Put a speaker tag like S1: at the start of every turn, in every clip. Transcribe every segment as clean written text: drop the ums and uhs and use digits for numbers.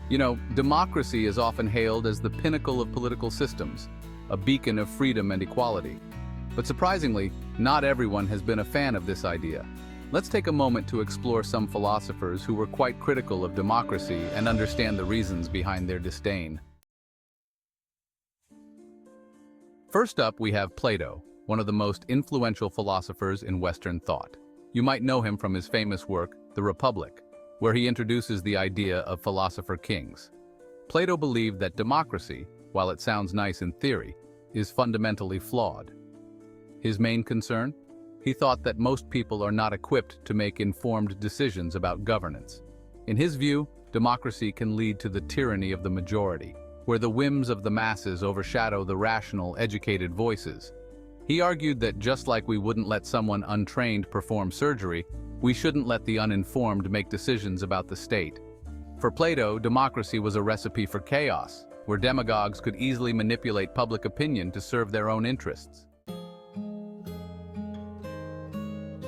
S1: Democracy is often hailed as the pinnacle of political systems, a beacon of freedom and equality. But surprisingly, not everyone has been a fan of this idea. Let's take a moment to explore some philosophers who were quite critical of democracy and understand the reasons behind their disdain. First up, we have Plato, one of the most influential philosophers in Western thought. You might know him from his famous work, The Republic, where he introduces the idea of philosopher kings. Plato believed that democracy, while it sounds nice in theory, is fundamentally flawed. His main concern? He thought that most people are not equipped to make informed decisions about governance. In his view, democracy can lead to the tyranny of the majority, where the whims of the masses overshadow the rational, educated voices. He argued that just like we wouldn't let someone untrained perform surgery, we shouldn't let the uninformed make decisions about the state. For Plato, democracy was a recipe for chaos, where demagogues could easily manipulate public opinion to serve their own interests.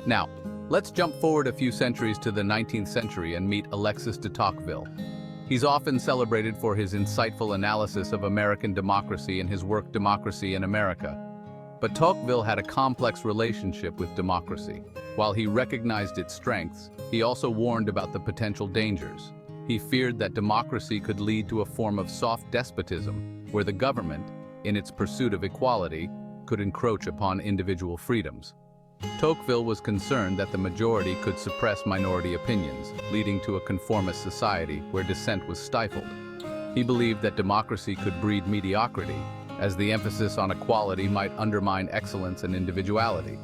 S1: Now, let's jump forward a few centuries to the 19th century and meet Alexis de Tocqueville. He's often celebrated for his insightful analysis of American democracy in his work Democracy in America. But Tocqueville had a complex relationship with democracy. While he recognized its strengths, he also warned about the potential dangers. He feared that democracy could lead to a form of soft despotism, where the government, in its pursuit of equality, could encroach upon individual freedoms. Tocqueville was concerned that the majority could suppress minority opinions, leading to a conformist society where dissent was stifled. He believed that democracy could breed mediocrity, as the emphasis on equality might undermine excellence and individuality.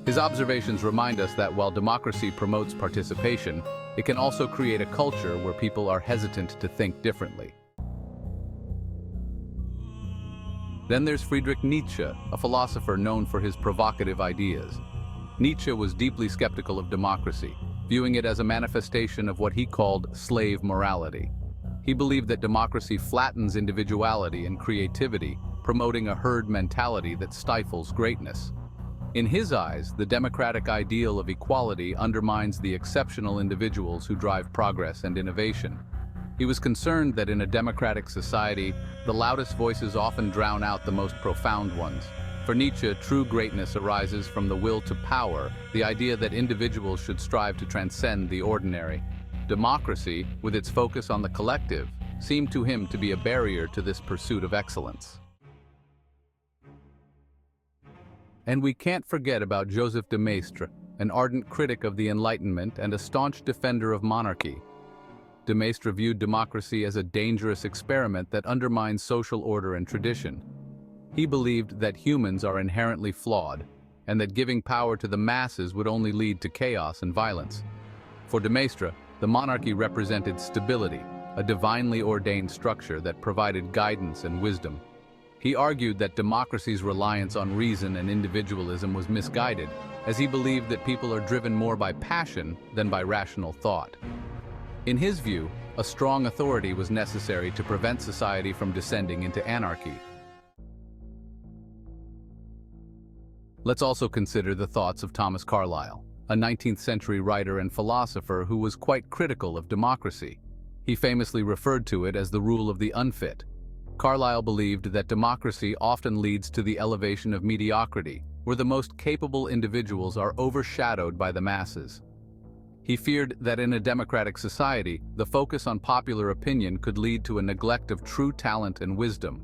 S1: His observations remind us that while democracy promotes participation, it can also create a culture where people are hesitant to think differently. Then there's Friedrich Nietzsche, a philosopher known for his provocative ideas. Nietzsche was deeply skeptical of democracy, viewing it as a manifestation of what he called slave morality. He believed that democracy flattens individuality and creativity, promoting a herd mentality that stifles greatness. In his eyes, the democratic ideal of equality undermines the exceptional individuals who drive progress and innovation. He was concerned that in a democratic society, the loudest voices often drown out the most profound ones. For Nietzsche, true greatness arises from the will to power, the idea that individuals should strive to transcend the ordinary. Democracy, with its focus on the collective, seemed to him to be a barrier to this pursuit of excellence. And we can't forget about Joseph de Maistre, an ardent critic of the Enlightenment and a staunch defender of monarchy. De Maistre viewed democracy as a dangerous experiment that undermines social order and tradition. He believed that humans are inherently flawed, and that giving power to the masses would only lead to chaos and violence. For de Maistre, the monarchy represented stability, a divinely ordained structure that provided guidance and wisdom. He argued that democracy's reliance on reason and individualism was misguided, as he believed that people are driven more by passion than by rational thought. In his view, a strong authority was necessary to prevent society from descending into anarchy. Let's also consider the thoughts of Thomas Carlyle, a 19th century writer and philosopher who was quite critical of democracy. He famously referred to it as the rule of the unfit. Carlyle believed that democracy often leads to the elevation of mediocrity, where the most capable individuals are overshadowed by the masses. He feared that in a democratic society, the focus on popular opinion could lead to a neglect of true talent and wisdom.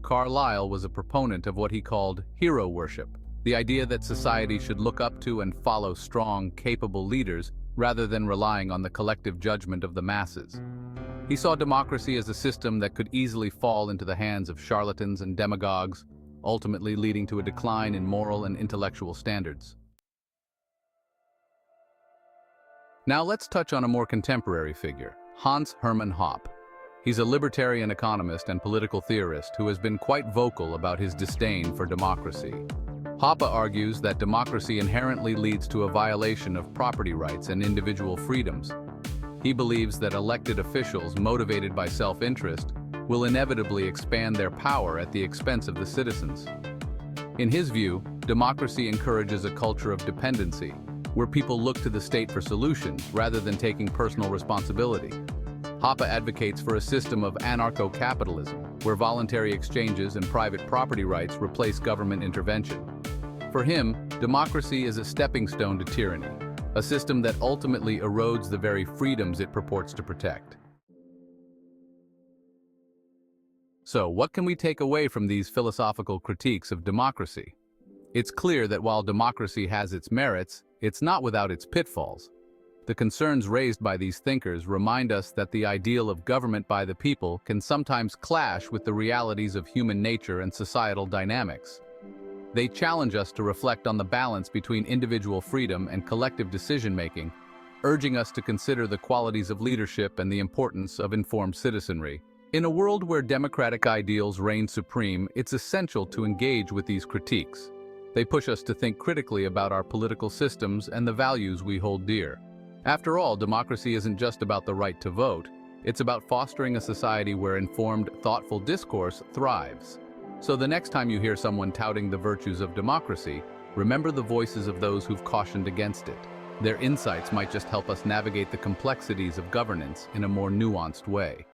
S1: Carlyle was a proponent of what he called hero worship, the idea that society should look up to and follow strong, capable leaders rather than relying on the collective judgment of the masses. He saw democracy as a system that could easily fall into the hands of charlatans and demagogues, ultimately leading to a decline in moral and intellectual standards. Now let's touch on a more contemporary figure, Hans Hermann Hoppe. He's a libertarian economist and political theorist who has been quite vocal about his disdain for democracy. Hoppe argues that democracy inherently leads to a violation of property rights and individual freedoms. He believes that elected officials motivated by self-interest will inevitably expand their power at the expense of the citizens. In his view, democracy encourages a culture of dependency, where people look to the state for solutions rather than taking personal responsibility. Hoppe advocates for a system of anarcho-capitalism, where voluntary exchanges and private property rights replace government intervention. For him, democracy is a stepping stone to tyranny, a system that ultimately erodes the very freedoms it purports to protect. So, what can we take away from these philosophical critiques of democracy? It's clear that while democracy has its merits, it's not without its pitfalls. The concerns raised by these thinkers remind us that the ideal of government by the people can sometimes clash with the realities of human nature and societal dynamics. They challenge us to reflect on the balance between individual freedom and collective decision-making, urging us to consider the qualities of leadership and the importance of informed citizenry. In a world where democratic ideals reign supreme, it's essential to engage with these critiques. They push us to think critically about our political systems and the values we hold dear. After all, democracy isn't just about the right to vote, it's about fostering a society where informed, thoughtful discourse thrives. So the next time you hear someone touting the virtues of democracy, remember the voices of those who've cautioned against it. Their insights might just help us navigate the complexities of governance in a more nuanced way.